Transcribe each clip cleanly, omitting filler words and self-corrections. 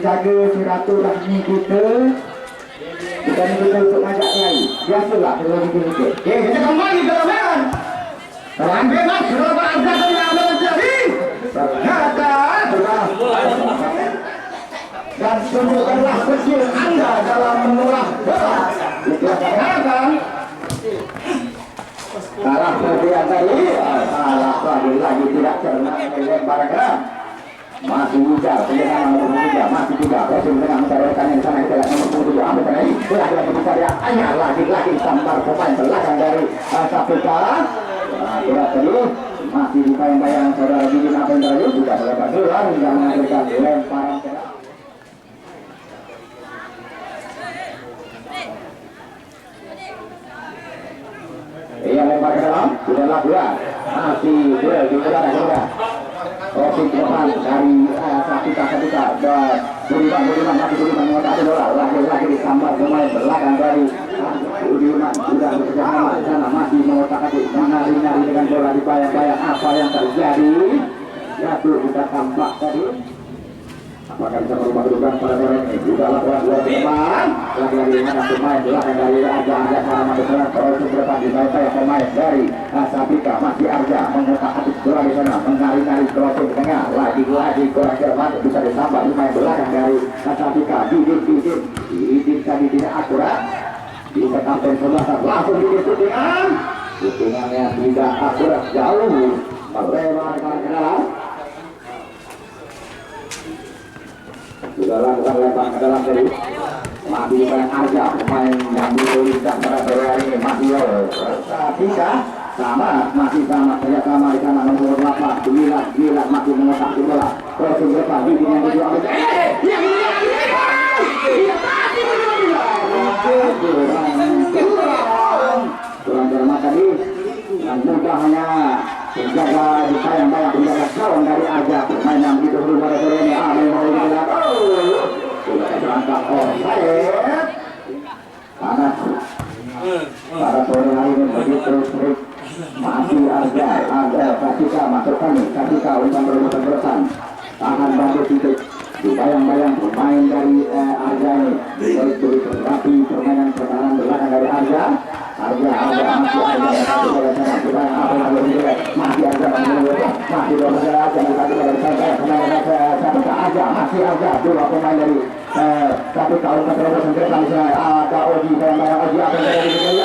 menjaga silaturahmi kita. Bukan kita untuk ngajak lagi. Biasalah kalau gitu. Kita kembali ke lapangan. Kalau ambil mas, kalau ada yang terjadi, ternyata dan tunjukkanlah kecil Anda dalam menolak bola. Ternyata kalah kemudian tadi, kalah lagi tidak cermat melemparkan. Masih muda, penyerangan nomor 3, masih juga proses dengan mencarikan yang sana kita nomor 7 ambil tadi, telah dilakukan pencarian hanya lagi sambar pemain belakang dari KPK. Berat tadi masih dibayang-bayang saudara Bidin apa yang terakhir sudah melebar gelar hingga menghasilkan lemparan bola. Ia lempar ke dalam, sudah bola masih duel di udara juga. Crossing ke depan dari Sapika dan Budiman masih Budiman mengotak bola lagi disambar pemain belakang dari Budiman sudah bekerjasama di sana masih mengotak-atik menari-nari dengan bola dibayang-bayang apa yang terjadi. Jatuh kita tampak tadi. Apakah bisa merubah kedudukan pada sore ini? Juga laporan dua teman lagi-lagi menang pemain belakang dari Arja karena masuk terus ke depan dibayang-bayang pemain dari Sapika masih Arja mengotak-atik bola di sana menari-nari crossing ke tengah lagi kurang cermat bisa disambar pemain belakang dari Sapika. Bidin tadi tidak akurat bisa kapten sebelah langsung shootingannya tidak akurat jauh melebar ke dalam. Sudah lakukan lempar ke dalam tadi masih banyak Arja pemain yang dituliskan pada sore hari ini masih Sapika sama masih sama kerjasama di sana nomor 8 Gilat masih mengotak bola crossing ke depan Bidin yang tujuh ambil kurang cermat tadi dan mudahnya penjaga disayang-bayang penjaga gawang dari Arja pemain yang begitu dulu pada sore ini sudah terangkat offside panas pada sore hari ini begitu trik masih Arja Sapika masukkan Sapika untuk merebut keberatan tahan bantu titik dibayang-bayang pemain dari Arja ini begitu rapi permainan pertahanan belakang dari Arja masih Arja masih dua pemain dari satu tahun keterusan kereta misalnya ada Oji bayang-bayang Oji apa yang terjadi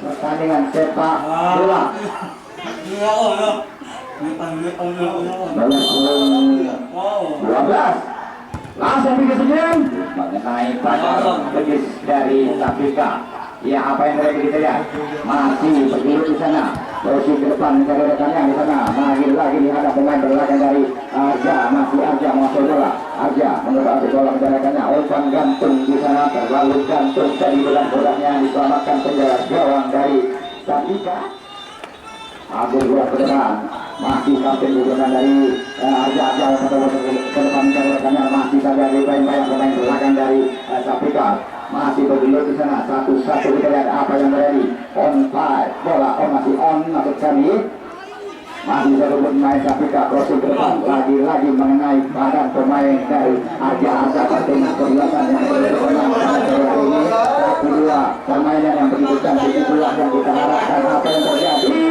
pertandingan sepak bola langsung pikir senyum mengenai pada begis dari Sapika. Ya apa yang terjadi kita lihat masih berdiri di sana posisi ke depan mencari rekannya di sana lagi ada pemain belakang dari Arja masih Arja masuk bola Arja mencoba bola mencari rekannya umpan gantung di sana terlalu gantung dari bolanya diselamatkan penjaga gawang dari Sapika. Agung bola ke depan masih kapten guguran dari Arja ke depan mencari rekannya masih saja dibayang-bayang pemain belakang dari Sapika masih berdiri di sana satu-satu kita lihat apa yang terjadi on five bola masih on maksud kami masih satu pemain Sapika crossing ke depan lagi mengenai badan pemain dari Arja dengan kejelasan yang ini kedua permainan yang begitu cantik itulah yang kita harapkan apa yang terjadi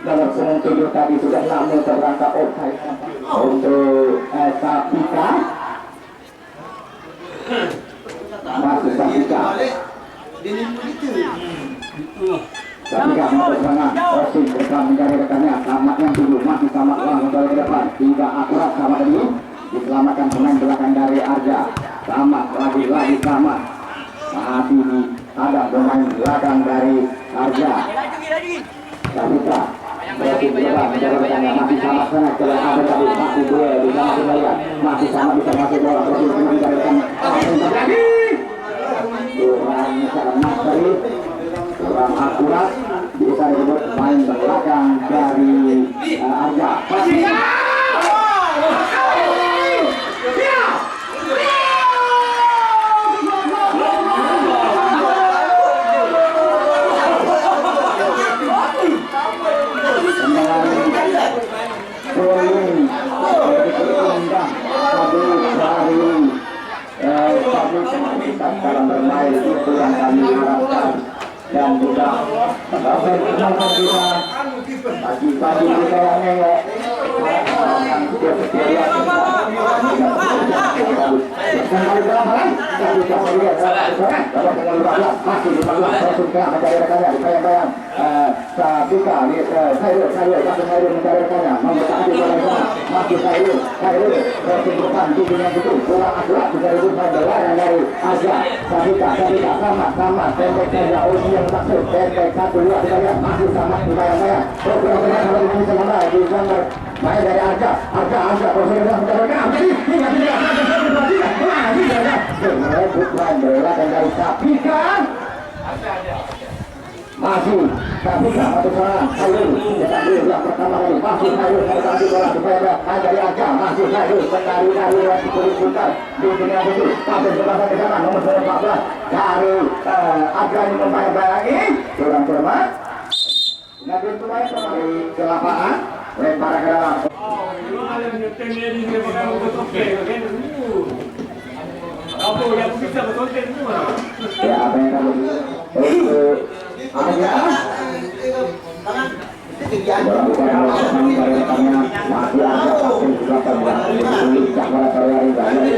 dalam semua tujuh tadi sudah namun terangkat offside untuk Sapika masih Sapika Sapika masuk sana crossing ke depan mencari rekannya Samat yang tujuh masih Samat langsung ke depan tidak akurat sama tadi diselamatkan pemain belakang dari Arja Samat lagi Samat masih ada pemain belakang dari Arja Sapika crossing ke depan mencari rekannya masih Samat sana celah ada tadi masih duel di sana kita lihat masih Samat bisa masuk bola crossing mencari rekan kurang akurat bisa disebut main belakang dari Arja dalam bermain itu yang kami harapkan. Dan juga sampai penonton kita pagi-pagi kita yang nengok yang setiap lihat kembali dalam hal kita bisa melihat dalam pengalaman masih 15 suka mencari rekannya bayang-bayang Sabika ini saya mencari rekannya memberkati bola masih saya bersimpulan di dunia itu bola akurat bisa dibuat bola yang dari Asia Sabika sama pendek saja yang maksud pendek 1-2 kita lihat masih sama bayang-bayang program-program kalau ini bisa mulai di gambar main dari Arja prosedur mencatatkan jadi hingga tidak bukan bola dan dari Sabika masih Sabika atau salah Khairul yang pertama kali masih Khairul mengambil bola supaya dari Arja masih Khairul menari lagi putar di dunia itu sampai sebelah ke sana nomor 14 dari Arja ini membayang-bayangi kurang cermat ngambil pemain kembali ke lapangan lempar ke dalam ya apa yang kamu Aja dalam upaya melakukan masih ada vaksin juga Cakra Saryari dari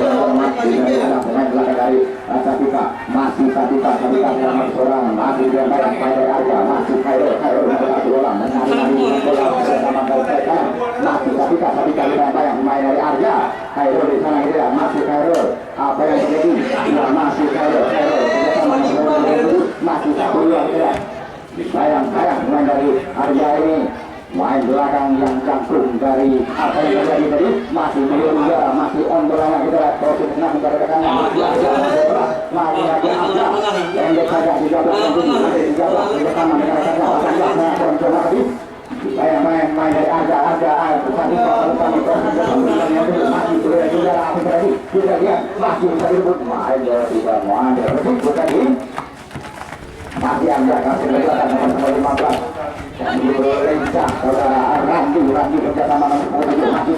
Sabika masih Sabika selamat seorang masih diantarkan pada Arja masih Khairul satu orang mencari bola bersama mereka masih Sabika yang main dari Arja Khairul di sana itu ya masih Khairul apa yang terjadi ya masih Khairul masih satu yang tidak sayang main dari Arja ini main belakang yang jangkung dari apa yang terjadi tadi masih juga masih on bolanya kita lihat proses tengah rekannya masih lagi Arja pendek saja juga bersama dengan rekannya coba tadi saya main dari Arja tadi kami masih juga apa tadi kita lihat masih bisa direbut main dari tidak mau ada betul tadi masih Arja kasih belakang nomor 15 dan Rencah saudara Randy kerjasama masih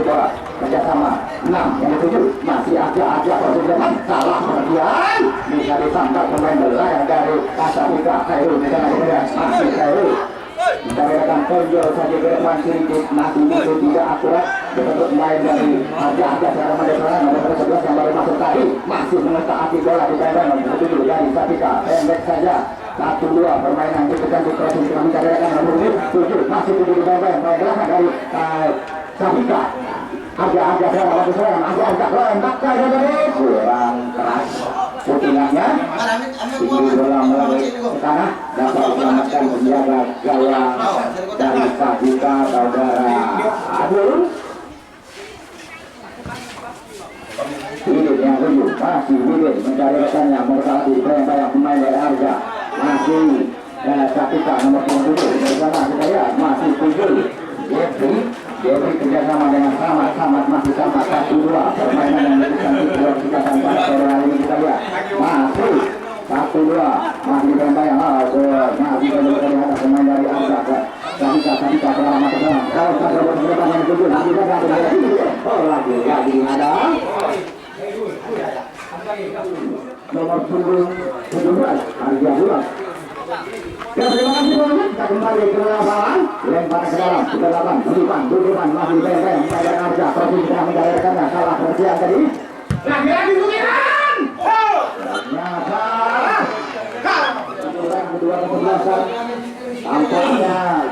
bola kerjasama 6 yang ketujuh masih Arja persidangan salah perhatian bisa disangkal pemain belakang dari Sabika Khairul masih Khairul dari rekan Tonjol saja ke depan sedikit masih itu tidak akurat bentuk main dari Arja secara mendesakan nomor 11 yang baru masuk tadi masih mengetak bola di kandang nomor 7 dari Sabika pendek saja 1-2 permainan itu kan diproses dengan mencarikan nomor 7 masih 7 main belakang dari Sabika Arja keren bakal dari kurang keras putingannya tinggi bola melalui ke tanah dapat diselamatkan penjaga gawang dari Sabika saudara Adul Widit yang 7 masih Widit mencari rekannya memberkati bayang pemain dari Arja masih Sabika nomor 7 bersama kita lihat masih 7 Jeffrey kerjasama dengan Samad masih sama 1-2 permainan yang dilakukan kita tanpa sore hari ini kita lihat masih 1-2 masih bayang masih terlihat pemain dari Arja Sabika selama terserang kalau kita berdepan yang 7 masih lagi ada nomor 17 Arja Bulan. Ya, terima kasih banyak. Kita kembali ke lapangan, lempar ke dalam, ke depan, dudukan, masih bayang pada Arja. Proses kita menjalankannya, salah persian tadi. Lagi Bukiran. Ternyata kedua kesebelasan tampaknya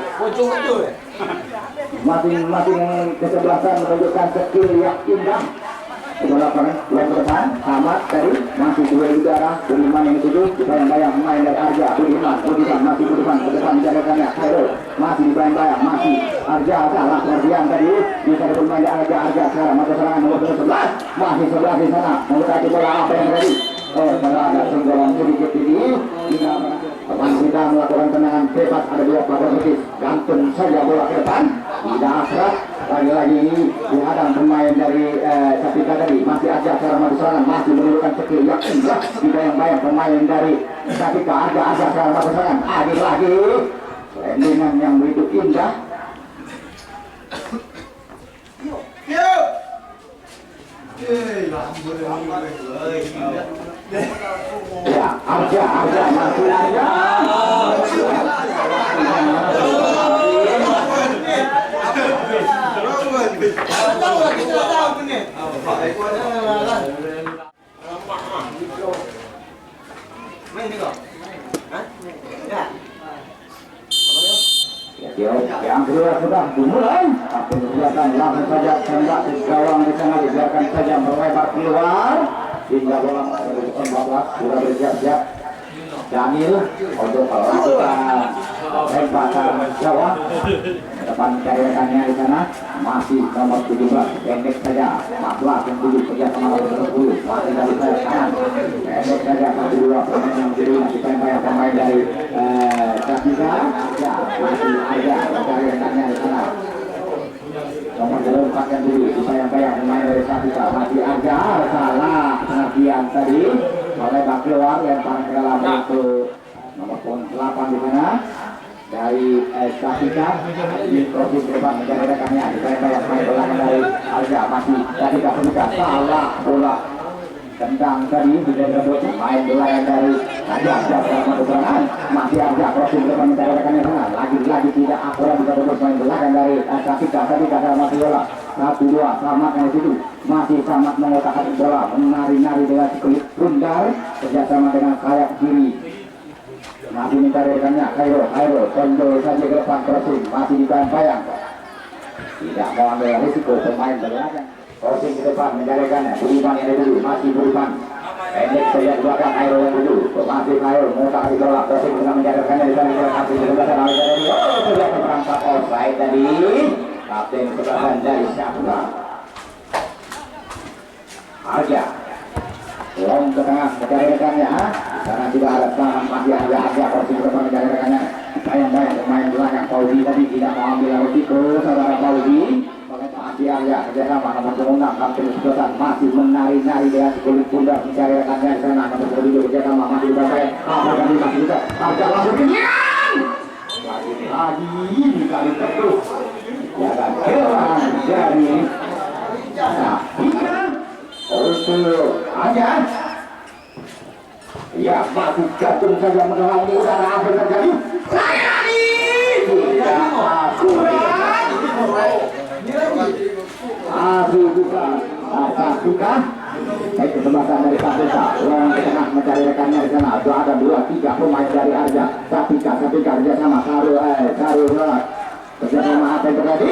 masing-masing kesebelasan menunjukkan skill yang indah. Bola yang ke depan, Hamad tadi masih dua udara, Budiman yang ketujuh, bayang-bayang main dari Arja, Budiman masih Budiman ke depan menjadikannya, Khairul masih dibayang-bayang, masih Arja salah pengertian tadi, bisa bermain dari Arja sekarang, masa serangan nomor 11, masih 11 di sana, memberkati bola apa yang terjadi? Pada ada senggolong sedikit ini, kita melakukan tendangan bebas, ada dua pelapor putih, gantung saja bola ke depan, tidak akhirat. Lagi-lagi ini dihadang pemain dari Sabika tadi masih Arja secara maju serangan masih menunjukkan skill yang indah dibayang-bayang pemain dari Sabika Arja secara maju serangan lagi landingan yang begitu indah. Yo. Ya, Arja masih Arja. Yang kedua sudah dimulai. Tapi kelihatan langsung saja tembak di gawang di sana dibiarkan saja melebar keluar hingga bola 14 sudah bersiap-siap. Daniel untuk melakukan tembakan jawab depan cariannya di sana masih nomor 17 pendek saja 14 yang 7 kerja sama nomor 10 masih dari sayap kanan pendek saja 1-2 pemain yang diri masih pemain dari Kapika ya masih ada cariannya di sana nomor 4 yang dulu sayang-sayang pemain dari Kapika masih ada salah pengertian tadi oleh bak keluar yang paling ke dalam untuk nomor 8 di sana dari Kapika di proses depan menjadi rekannya sayang-sayang pemain belakang dari Arja masih dari Kapika salah bola tendang tadi tidak tersebut main belakang dari Arja dalam kebenaran masih Arja proses depan menjadi rekannya sana lagi-lagi tidak akurat bisa tersebut main belakang dari Kapika tadi kata masih bola 1-2 selamat dari situ masih sangat mengotak-atik bola menari-nari dengan sekulit bundar kerjasama dengan sayap kiri masih mencari rekannya Kairo condol saja ke depan crossing masih dibayang-bayang tidak mau ambil risiko pemain belakang crossing ke depan mencari rekannya Budiman yang dulu masih Budiman pendek saja di belakang Kairo yang dulu masih Kairo mengotak-atik bola crossing dengan mencari rekannya di sana masih di belakang sudah merangkap offside tadi kapten sebelahan dari Syafra Arja long ke tengah mencari rekannya karena tidak ada tangan masih Arja porsi depan mencari rekannya bayang-bayang pemain belakang Fauzi tadi tidak mau ambil risiko saudara Fauzi masih Arja kerjasama nomor 6 kapten sebelahan masih menari-nari dengan kulit pundak mencari rekannya di sana nomor 7 kerjasama masih dibantai masih bisa Arja langsung lagi dikali terus ya kan dari nah untuk aja ya masih gantung saja menelangi udara apa yang terjadi layani tidak kurang bukan Kapika kesempatan dari Kapika orang ke tengah mencari rekannya di sana ada 2-3 pemain dari Arja Kapika kerjasama Karu kerjasama apa yang terjadi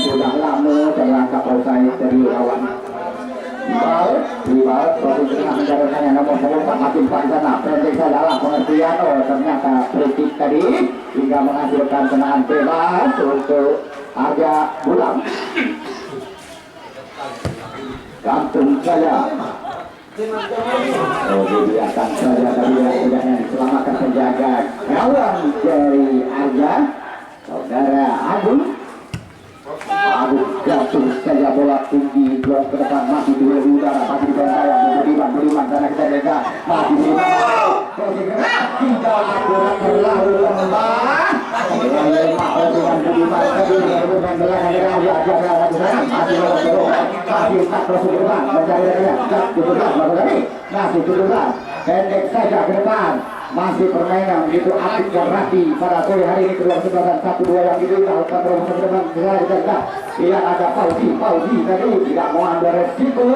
sudah lama terangkap offside dari lawan Ibal proses tengah mencari rekannya nomor 4 makin pada sana pendek saja lah pengertian ternyata kritik tadi hingga menghasilkan tendangan bebas untuk Arja Bulam gantung saja dibiarkan saja tadi yang diselamatkan penjaga gawang dari Arja saudara Agung gantung saja bola tinggi blok ke depan masih di udara masih di bayang Budiman sana kita jaga masih di tidak akurat terlalu lemah dengan Budiman tadi dengan belakang dari Arja masih tak terus ke depan mencari rekannya masih 17 pendek saja ke depan masih permainan begitu apik dan rapi pada sore hari ini kedua kesempatan 1-2 yang itu kita lakukan terus ke depan tidak ada Fauzi tadi tidak mau ambil resiko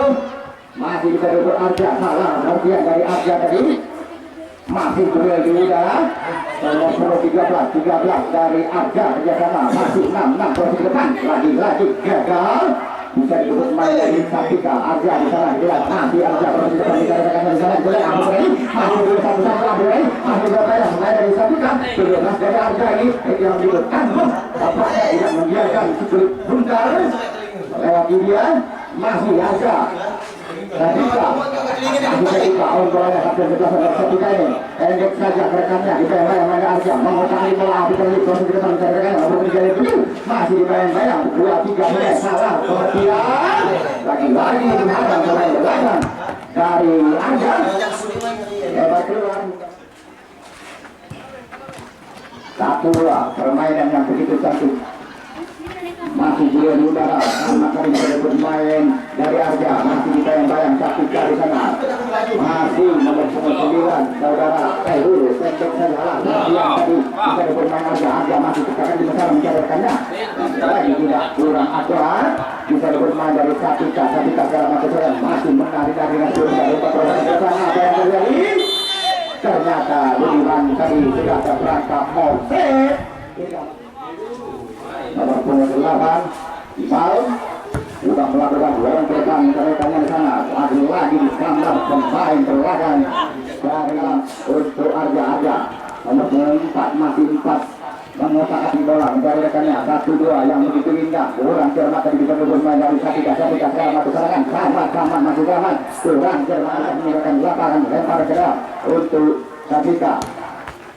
masih bisa duduk Arja salah pengertian dari Arja tadi masih duel di udara nomor 13 dari Arja kerjasama masih 6 proses depan lagi gagal bisa disebut main dari Kapika Arja di sana jelas masih Arja proses depan dikatakan di sana jelas masih dulu satu masih berbayang main dari Kapika 17 dari Arja ini yang dibutuhkan tampaknya tidak membiarkan sekulit bundar lewat dia masih Arja Kapika on bolanya kapten 11 Kapika ini pendek saja rekannya dibayang-bayang main Arja mengutari bola api terlalu proses depan rekannya nomor 3 masih dibayang-bayang 2-3 menit salah pengertian lagi-lagi menghadang pemain belakang dari Arja lebar keluar 1-2 permainan yang begitu cantik masih dia di udara karena kali bermain dari Arja masih dibayang-bayang Kapika di sana masih nomor 9 saudara Khairul pendek saja lah yang tadi bisa bermain harga masih tekan di besar mencatatkannya lagi tidak kurang akurat bisa bermain dari Sapika dalam keseluruhan masih menarik dari nasional dari 4 bersama apa yang terjadi ternyata Budiman tadi sudah terperangkap offset nomor 8 Iqbal sudah melakukan lontakan rekannya di sana lagi di kamar pemain berlagan dari untuk Arja nomor 4 masih 4 mengotak api bola mencari rekannya 1-2 yang begitu indah kurang cermat tadi bisa bermain dari Sapika sekarang masuk serangan sama masih aman kurang cermat menyebabkan lapangan lempar ke dalam untuk Sapika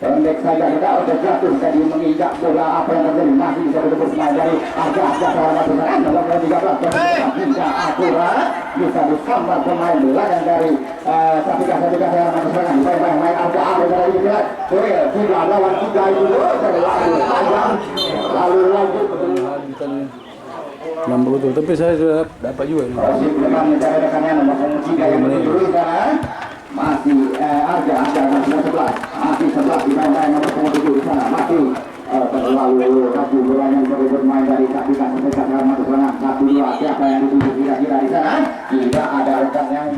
pendek saja tidak sudah jatuh tadi menginjak bola apa yang terjadi masih bisa bermain dari Arja sekarang masuk serangan nomor 13 tidak akurat bisa disambar pemain belakang dari Sapika sekarang masuk serangan main Arja dari lihat sudah lawan 3 itu lalu lanjut nampak betul, tapi saya sudah dapat juga. Masih Arja masih 11 dimainkan nomor 7 di sana masih terlalu raju bermain bermain dari Sapika sampai sekarang masuk serangan 1-2 siapa yang dituju kira-kira di sana tidak ada rekan yang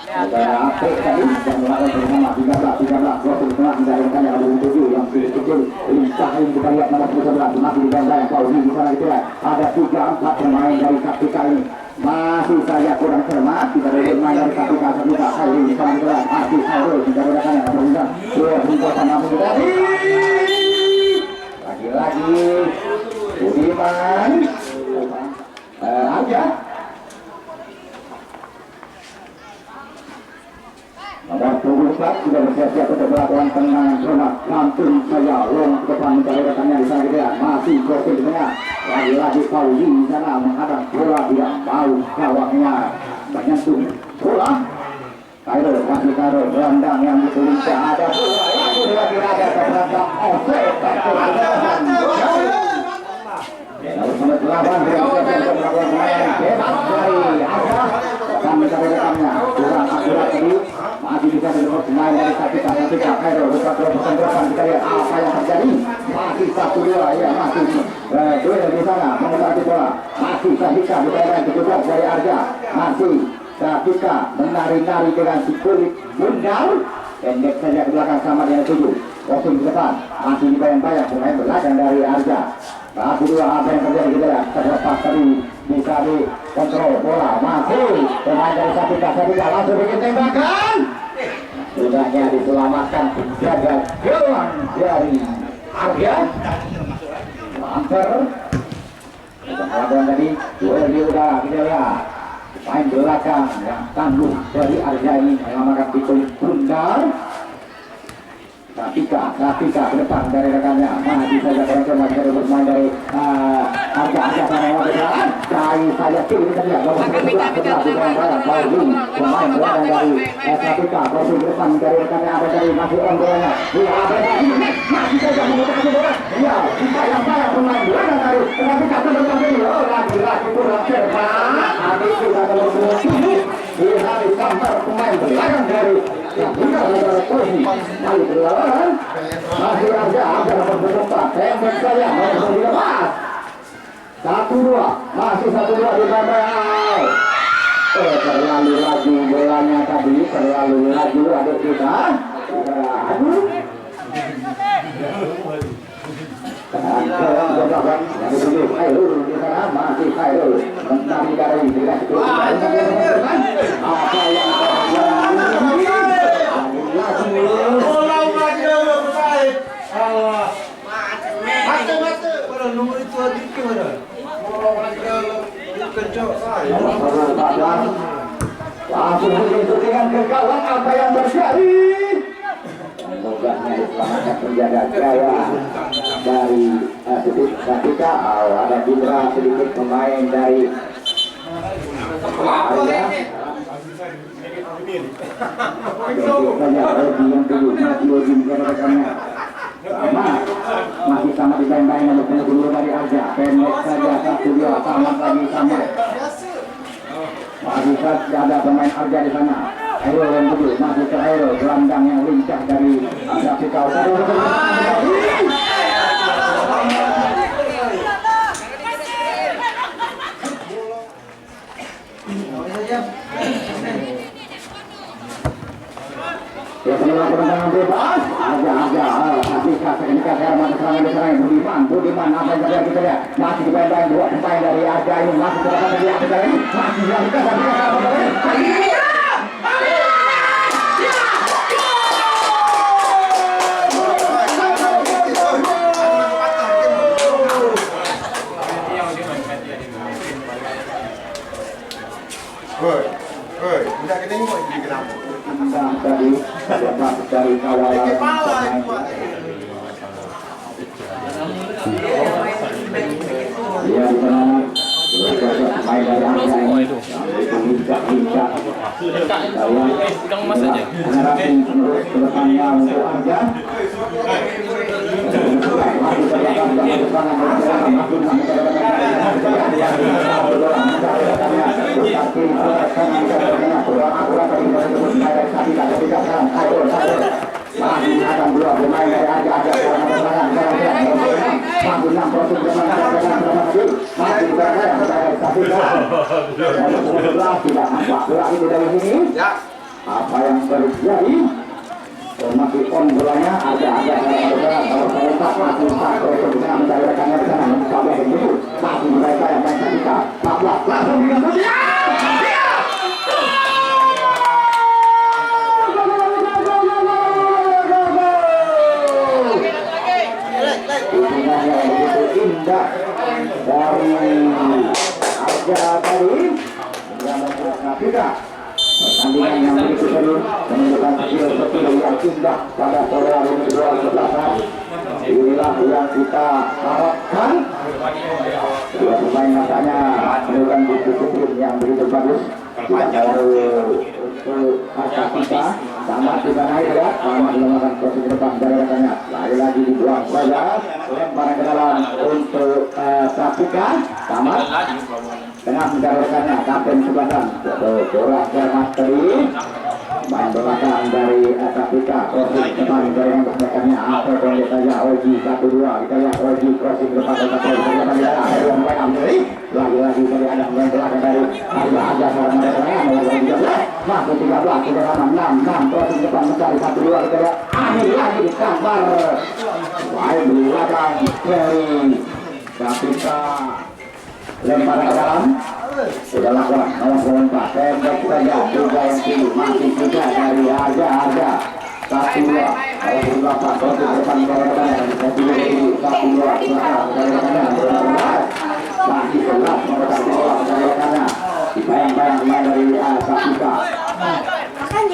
saudara Apek tadi yang melakukan bersama 13 gosok tengah menjalankan yang ada 7 yang kecil lincah yang kita lihat nomor 11 masih di ganda yang Pauli di sana gitu ya ada 3-4 pemain dari Sapika ini masih saya kurang cermat tidak ada bermain dari Sapika Khairul di sana gitu ya masih Khairul tidak ada rekan yang berundang dua sama dari lagi-lagi Budiman Arja nomor 24 sudah bersiap-siap untuk melakukan tendangan serangan langsung saja long ke depan mencari rekannya di sana gitu ya masih gosip di tengah lagi-lagi Pauli di sana menghadap bola tidak mau gawangnya menyentuh bola Khairul masih Khairul gelandang yang ditulisnya ada bola lagi ada terhadap offset nomor 8 bersiap-siap untuk melakukan tendangan bebas dari Arja akan mencari rekannya kurang akurat tadi masih bisa dilakukan pemain dari Sapika Khairul buka depan kita lihat apa yang terjadi masih 1-2 ya masih duel di sana memutar bola masih Sapika di daerah kejutan dari Arja masih Sapika menari-nari dengan si kulit bundar pendek saja ke belakang sama dengan 7 crossing di depan masih dibayang-bayang pemain belakang dari Arja 1-2 apa yang terjadi kita lihat terlepas tadi bisa dikontrol bola masih pemain dari Sapika langsung bikin tembakan sudahnya diselamatkan penjaga gawang dari Arja Lancer melakukan tadi duel di udara kita lihat pemain belakang yang tangguh dari Arja ini menyelamatkan pikul bundar Sapika ke depan dari rekannya masih saja orang dari bermain dari Arja sana yang berjalan dari saja kiri kita lihat nomor 11 setelah Pauli pemain belakang dari Sapika crossing ke depan dari rekannya ada dari masih on bolanya masih saja memutar bola ya bayang-bayang pemain belakang dari Sapika ke depan ini lagi-lagi kurang cermat habis sudah nomor 7 di hari kantor pemain belakang dari Sapika adalah posisi kali berlawan masih ada nomor 24 tembak saya nomor 15 1-2 masih 1-2 di bawah terlalu laju bolanya tadi terlalu laju adik kita aduh Khairul di sana masih Khairul mencari dari tidak apa yang langsung disuntikan ke gawang apa yang terjadi semoga diselamatkan penjaga gawang dari Sapika ada cedera sedikit pemain dari Arja masih sama ditembak nomor 20 dari Arja pendek saja 1-2 sama lagi sama masih ada pemain Arja di sana Aero yang kedua masih ke Aero, gelandang yang lincah dari Grafika. Ya setelah pertentangan bebas aja Grafika seketika serangan diserang Budiman apa yang terjadi kita lihat masih dibayang dua pemain dari Arja ini masih terdapat dari Arja ini masih dilakukan Tidak kita ini mau jadi kenapa? dari kawalan ya di sana main dari Arja ini lincah pegang emas aja. generasi terus ke depannya untuk Arja masih akan dua pemain dari Arja apa yang terjadi masih on bolanya ada kalau saya tak masih satu itu bisa mencari rekannya di sana sampai begitu masih mereka yang main ketika 14 langsung yang begitu indah dari Arja tadi yang membuat Grafika. Pertandingan yang begitu seru menunjukkan skill seperti yang indah pada sore hari ini 12. Inilah yang kita harapkan. Dua pemain matanya menunjukkan disiplin yang begitu bagus. Tidak jauh untuk Arja kita sama di sana ya, sama melakukan proses ke depan dari rekannya. Lagi dibuang saja, lemparan ke dalam untuk Grafika sama. Tengah mencari rekannya, kapten sebelasan bola cermat tadi main belakang dari Grafika, crossing depan dari yang rekannya apa pendek saja Oji 1-2 kita lihat Oji crossing depan kita lihat ada yang main ambil lagi dari ada main belakang dari ada seorang masuk 13 kita sama 6 crossing depan mencari 1-2 kita lihat akhir lagi disambar main belakang dari Grafika lempar ke dalam sudah lakukan nomor 4 pendek saja juga yang tinggi masih juga dari Arja 1-2 kalau berapa untuk depan keadaan 1-2 dari kanan masih jelas mereka bola dari kanan dibayang-bayang dari Grafika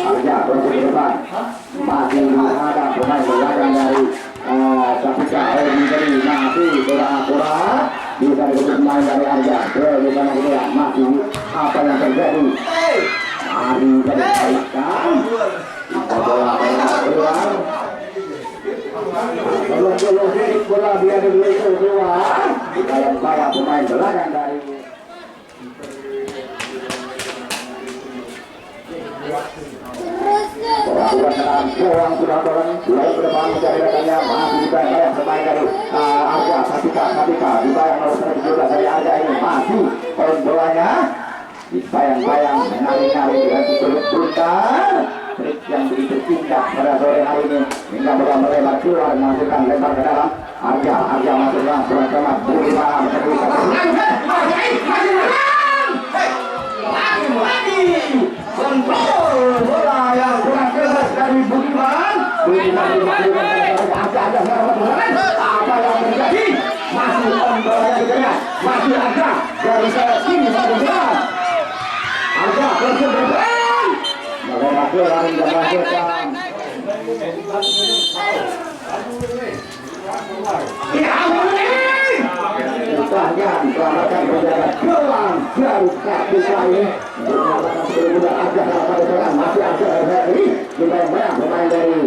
Arja terus ke depan masih ada pemain belakang dari Grafika dari masih pura-pura bisa dikutip main dari Arja di sana dia masih apa yang terjadi mari jadi baikkan bola keluar bola dia dulu keluar bayang-bayang pemain belakang dari Bola sudah turun mulai ke depan mencari rekannya masih dibayang pemain dari Arja Grafika dibayang nomor 1 dari Arja ini masih poin bolanya dibayang-bayang menari-nari dengan cukup brutal trik yang begitu indah pada sore hari ini hingga bola melebar keluar menghasilkan lempar ke dalam Arja masuk langsung cemat Budiman kontrol bola yang kurang keras dari Budiman ada apa yang terjadi masih on bolanya kita lihat masih ada dari saya sini satu jelas Arja berhasil berperan melewat keluar hingga menghasilkan Bahkan selamatkan penjaga gelang dari Grafika ini untuk melakukan seluruh Arja pada serangan masih ada ini dibayang-bayang pemain dari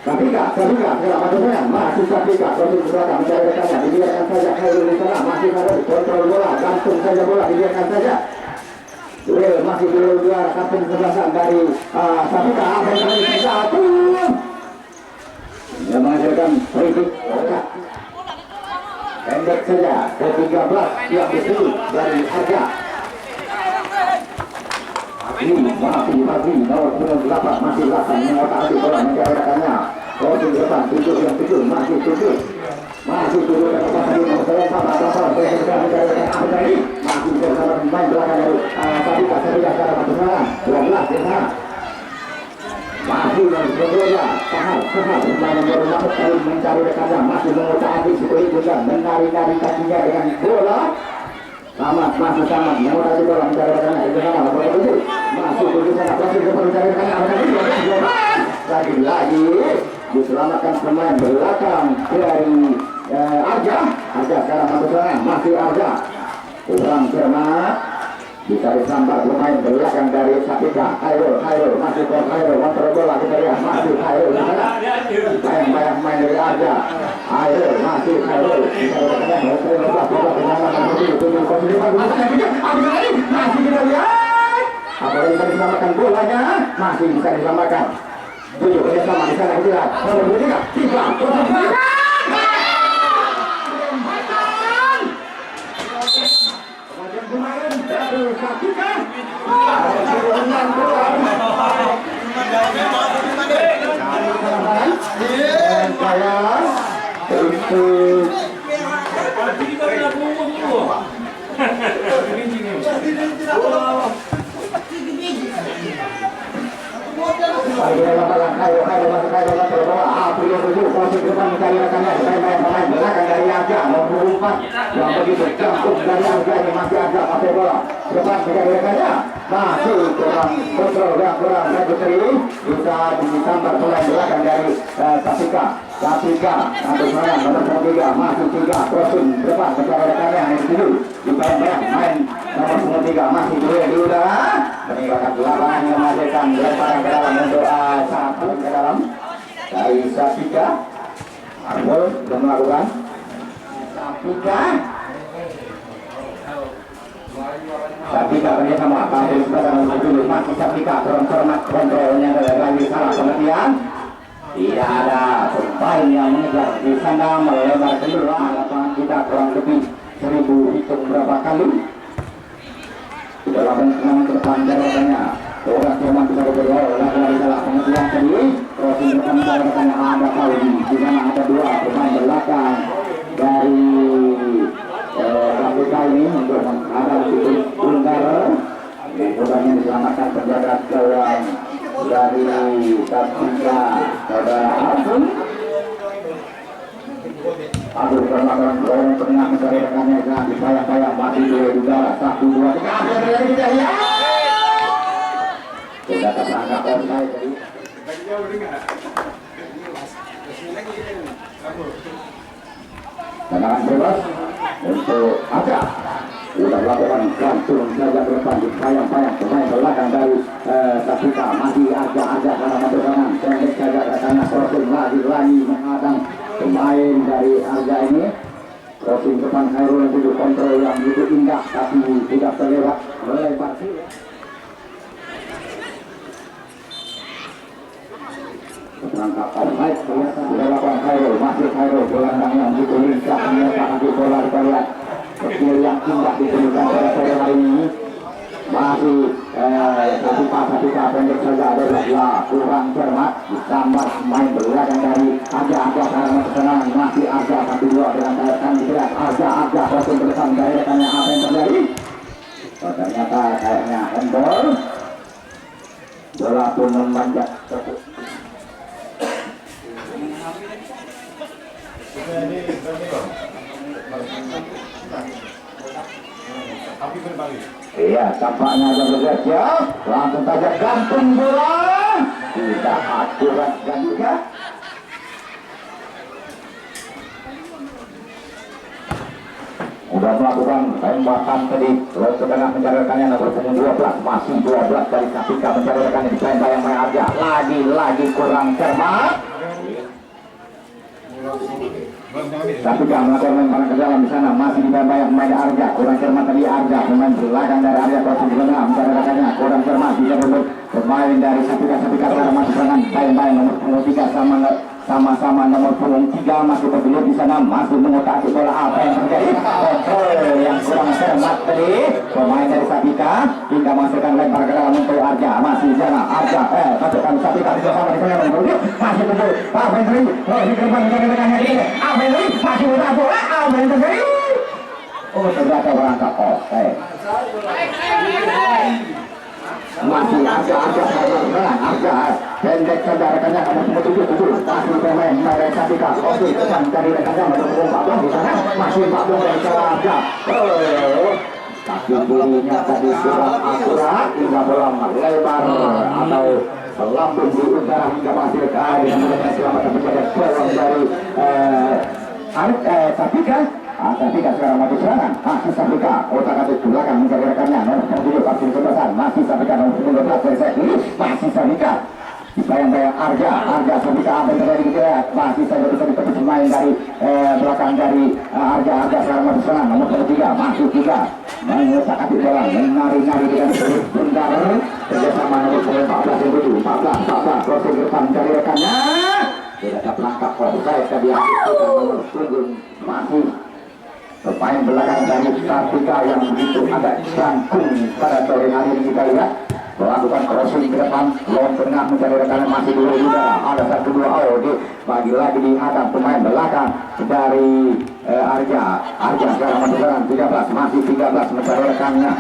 Grafika segala macamnya masih Grafika proses belakang mencari rekannya dibiarkan saja Khairul di sana masih ada kontrol bola gantung saja bola dibiarkan saja duel masih duel dua kapten kesebelasan dari Sapika dari satu yang menghasilkan free pendek saja ke-13 yang dituju dari Arja. Masih nomor 98 masih 8 mengotak-atik bola menjadi-rekannya. Crossing ke depan 7 yang 7 masih 7 ke depan tadi nomor 9 masih bersama main belakang dari Sapika secara pertengahan 12 di sana. Masih yang kedua Sahal bermain baru dapat kali mencari rekannya, masih mengotak-atik Sukuri Bunda menari-nari kakinya dengan bola. Masih sama mengotak-atik bola mencari rekannya itu sama masih tujuh sana masih mencari rekannya lagi diselamatkan pemain belakang dari Arja sekarang masuk serangan masih Arja kurang cermat bisa disambar pemain belakang dari Sapika. Khairul masih ke Khairul kontrol bola kita lihat masih Khairul di sana bayang main dari Arja. Khairul masih Khairul bisa masih kita lihat apalagi bisa diselamatkan bolanya masih bisa diselamatkan 7 kerjasama di sana kita lihat nomor 3 yang begitu jangkuk dari Arja ini masih ada pakai bola depan menjadi rekannya masih kurang kontrol dan kurang registry bisa disambar pemain belakang dari Sapika untuk serangan nomor 3 masih 3 crossing depan menjadi rekannya yang dituju dibayang main nomor 3 masih duel di udara meninggalkan lapangan yang menghasilkan lemparan ke dalam untuk satu ke dalam dari Sapika. Armul sudah melakukan Sapika kerjasama pada sekarang dulu masih Sapika kurang kontrolnya lagi salah pengertian tidak ada pemain yang mengejar di sana melebar kedua lapangan kita kurang lebih 1000 hitung berapa kali dalam penanganan ke depan jawabannya orang Jerman bisa bergol lagi salah pengertian tadi crossing depan jawabannya ada kali di sana ada 2 pemain belakang dari KPK ini untuk menghadapi Bulgar yang diselamatkan penjaga gawang dari KPK saudara Aduh perlawanan orang tengah mencari rekannya dengan disayang-sayang mati dua juga 1, 2, 3 sudah tersangka offside jadi tendangan bebas untuk Arja sudah melakukan gantung saja ke depan disayang-sayang pemain belakang dari Sapika masih Arja karena masuk kanan pendek saja karena crossing lagi menghadang pemain dari Arja ini crossing depan Khairul yang butuh kontrol yang begitu indah tapi tidak terlewat melebar terangkap offside ternyata sudah lakukan Khairul masih Khairul gelandang yang begitu lincah menyerang bola kita lihat skill yang indah ditemukan pada sore hari ini masih Sapika pendek saja adalah kurang cermat ditambah main belakang dari Arja karena kesenangan masih Arja 1-2 dengan sayatan dilihat Arja crossing ke depan dari rekannya apa yang terjadi ternyata kayaknya handball bola pun memanjat iya tampaknya ada bergerak langsung saja gantung bola tidak akurat dan juga sudah melakukan tembakan tadi lalu setengah mencari rekannya nomor 12 masih 12 dari Sapika mencari rekannya di sayang yang main aja lagi kurang cermat Tapi kalau melakukan lemparan ke dalam di sana masih dibayang pemain Arja, kurang cermat tadi Arja, pemain belakang dari Arja crossing ke dalam, mencari rekannya, kurang cermat bisa berbut pemain dari Sapika sekarang masih serangan bayang-bayang nomor 3 sama-sama nomor 3 masih bergelut di sana, masih mengutaki bola. Apa yang terjadi? Kontrol yang kurang cermat tadi pemain dari Sapika hingga menghasilkan lempar ke dalam untuk Arja, masih di sana Arja masukkan Sapika bersama di sana masih betul apa yang terjadi? Masih gerbang mencari rekannya ini apa yang terjadi? Masih mudah bola, apa yang terjadi? Oh, ternyata berangkat offside. Masih Arja pendek saja rekannya nomor 7 masih pemain dari Sapika. Oke, dari rekannya nomor 14 di sana masih 14 dari Arja. Tapi bunyinya tadi kurang akurat hingga bola melebar atau melambung di udara hingga masih dekat dengan mendapat keselamatan menjadi peluang dari Sapika. Sapika sekarang maju serangan, masih Sapika otak-atik belakang mencari rekannya nomor 7 vaksin kebesaran, masih Sapika nomor 19 dari saya ini masih Sapika bayang-bayang Arja Sapika apa yang terjadi gitu ya, masih saja bisa ditepis pemain dari belakang dari Arja sekarang maju serangan nomor 3 masih 3 mengotak-atik bola menari-nari dengan terus bundar kerjasama nomor 14 yang 14 crossing ke depan mencari rekannya tidak dapat langkah offside tadi nomor punggung masih pemain belakang dari Sapika yang begitu agak jangkung pada sore hari ini kita lihat melakukan crossing ke depan, long tengah mencari rekannya masih dulu udara, ada 1-2 di bagi lagi diingatkan pemain belakang dari Arja sekarang masuk serangan 13 masih 13 mencari rekannya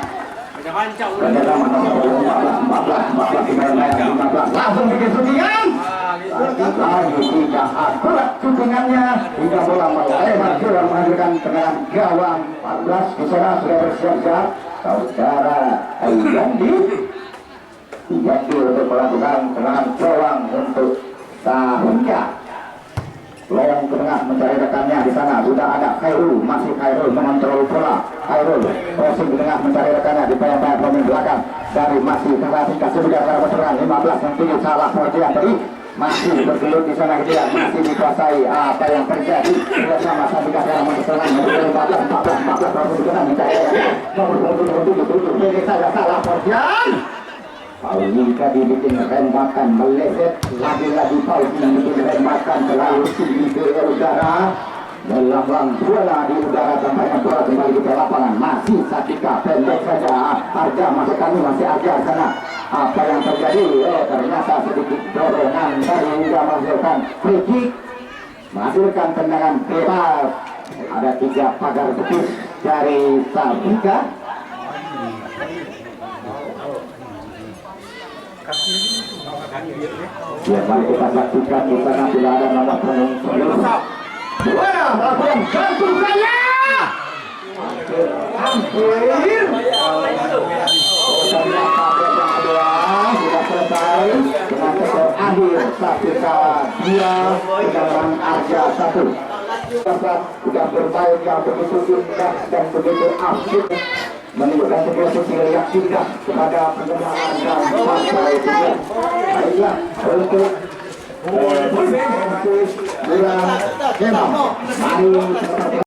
kerjasama nomor 14 langsung bikin shootingan lagi tidak akurat shootingannya hingga bola melebar keluar menghasilkan tendangan gawang 14 di sana sudah bersiap-siap saudara Yandi untuk melakukan tendangan gawang untuk Sapika. Lorong ke tengah mencari rekannya di sana sudah ada Khairul, masih Khairul mengontrol bola. Khairul crossing di tengah mencari rekannya di bayang-bayang pemain belakang dari masih Sapika sudah berserangan 15 yang tinggi salah pengertian tadi masih bergelut di sana gitu ya, masih dikuasai apa yang terjadi bersama Sapika sekarang berserangan nomor 14 crossing di tengah mencari rekannya nomor 7 ini saja salah pengertian. Pauli tadi bikin rembakan meleset lagi-lagi Pauli bikin rembakan terlalu tinggi ke udara melambang bola di udara sampai bola kembali ke lapangan masih Sapika pendek saja Arja masuk kami masih Arja sana apa yang terjadi ternyata sedikit dorongan dari hingga menghasilkan free kick menghasilkan tendangan bebas ada 3 pagar betis dari Sapika. Ya, mari kita saksikan di sana bila ada nomor punggung. Wah, melakukan gantungannya. Hampir. Yang kedua sudah selesai dengan skor akhir Sapika 2 dengan Arja 1. Sudah bermain yang begitu indah dan begitu asik menunjukkan sebuah sisi reaksi kepada pengenalan dan sampai baiklah untuk mari